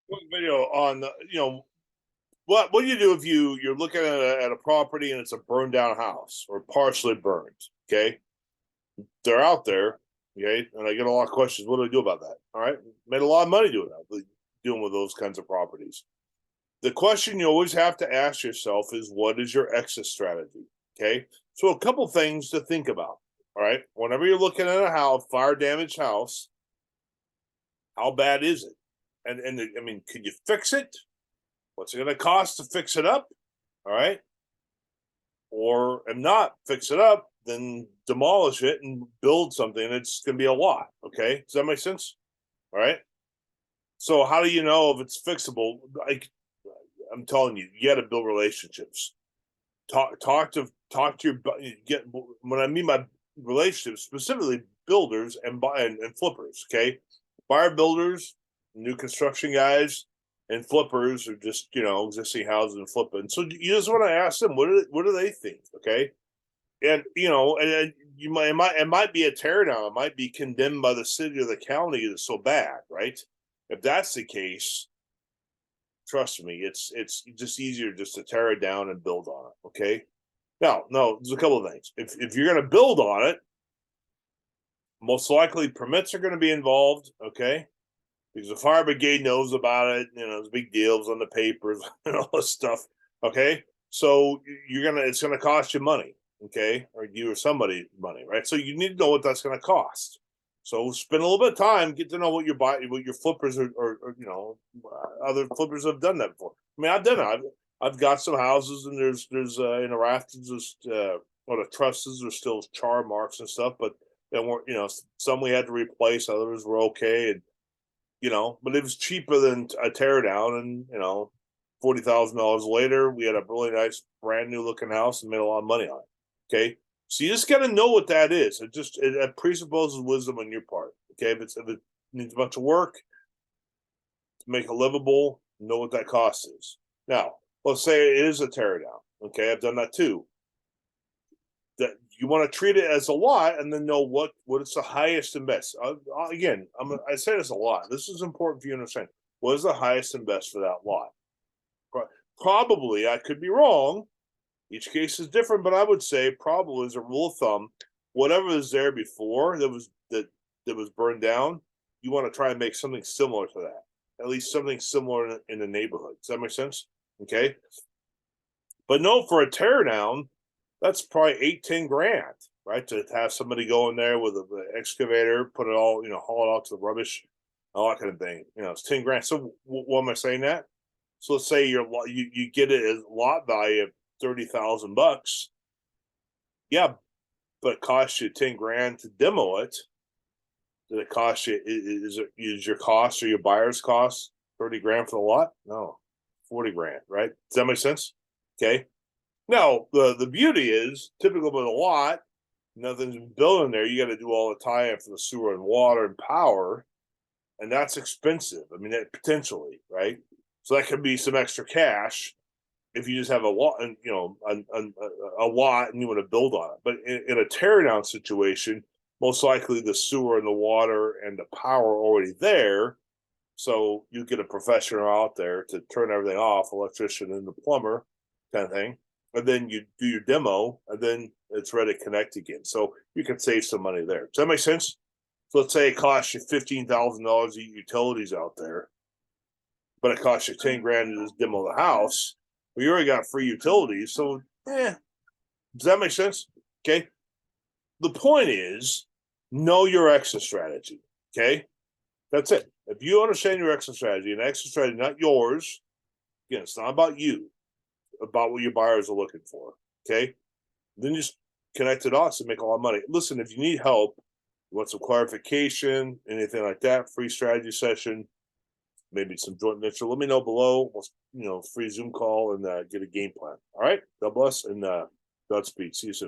quick video on what do you do if you're looking at a property and it's a burned down house or partially burned. Okay, they're out there. Okay, and I get a lot of questions. What do I do about that? All right, made a lot of money doing that, dealing with those kinds of properties. The question you always have to ask yourself is, what is your exit strategy? Okay, so a couple things to think about. All right, whenever you're looking at a house, fire damaged house, how bad is it? And I mean, can you fix it? What's it going to cost to fix it up? All right. Or if not, fix it up, then demolish it and build something. It's going to be a lot. Okay. Does that make sense? All right. So, how do you know if it's fixable? Like, I'm telling you, you got to build relationships. Talk to your get. When I mean by relationships, specifically builders and flippers. Okay. Buyer builders, new construction guys, and flippers are just existing houses and flipping. So you just want to ask them what do they think, okay? And and you it might be a teardown, it might be condemned by the city or the county. It's so bad, right? If that's the case, trust me, it's just easier just to tear it down and build on it. Okay. Now, no, there's a couple of things. If you're going to build on it, most likely permits are going to be involved. Okay, because the fire brigade knows about it. It's big deals on the papers and all this stuff. Okay, so it's gonna cost you money. Okay, or you or somebody money, right? So you need to know what that's gonna cost. So spend a little bit of time, get to know what your flippers or other flippers have done that before. I mean, I've done it. I've got some houses and there's in the rafters, or the trusses are still char marks and stuff, but they weren't. Some we had to replace, others were okay, and but it was cheaper than a teardown. And $40,000 later, we had a really nice, brand new looking house and made a lot of money on it. Okay, so you just got to know what that is. It presupposes wisdom on your part. Okay, if it needs a bunch of work to make it livable, know what that cost is. Now, let's say it is a teardown. Okay, I've done that too. That you want to treat it as a lot and then know what is the highest and best. Again, I say this a lot. This is important for you to understand. What is the highest and best for that lot? Probably, I could be wrong. Each case is different, but I would say probably as a rule of thumb, whatever was there before that was burned down, you want to try and make something similar to that. At least something similar in the neighborhood. Does that make sense? Okay. But no, for a teardown, that's probably 8-10 grand, right? To have somebody go in there with an excavator, put it all, haul it out to the rubbish, all that kind of thing. It's 10 grand. So what am I saying that? So let's say you get it as lot value of $30,000. Yeah, but it costs you 10 grand to demo it. Did it cost you? Is your cost or your buyer's cost 30 grand for the lot? No, 40 grand, right? Does that make sense? Okay. Now, the beauty is, typical with a lot, nothing's built in there. You got to do all the tie-in for the sewer and water and power, and that's expensive. I mean, potentially, right? So that could be some extra cash if you just have a lot, and a lot, and you want to build on it. But in a teardown situation, most likely the sewer and the water and the power are already there. So you get a professional out there to turn everything off, electrician and the plumber, kind of thing, and then you do your demo, and then it's ready to connect again. So you can save some money there. Does that make sense? So let's say it costs you $15,000 to utilities out there, but it costs you 10 grand to just demo the house. Well, you already got free utilities, so does that make sense? Okay. The point is, know your exit strategy. Okay, that's it. If you understand your exit strategy, and exit strategy not yours, again, it's not about you, about what your buyers are looking for. Okay, then just connect the dots and make a lot of money. Listen, if you need help, you want some clarification, anything like that, free strategy session, maybe some joint venture, let me know below. Free Zoom call and get a game plan. All right, God bless and Godspeed. See you soon.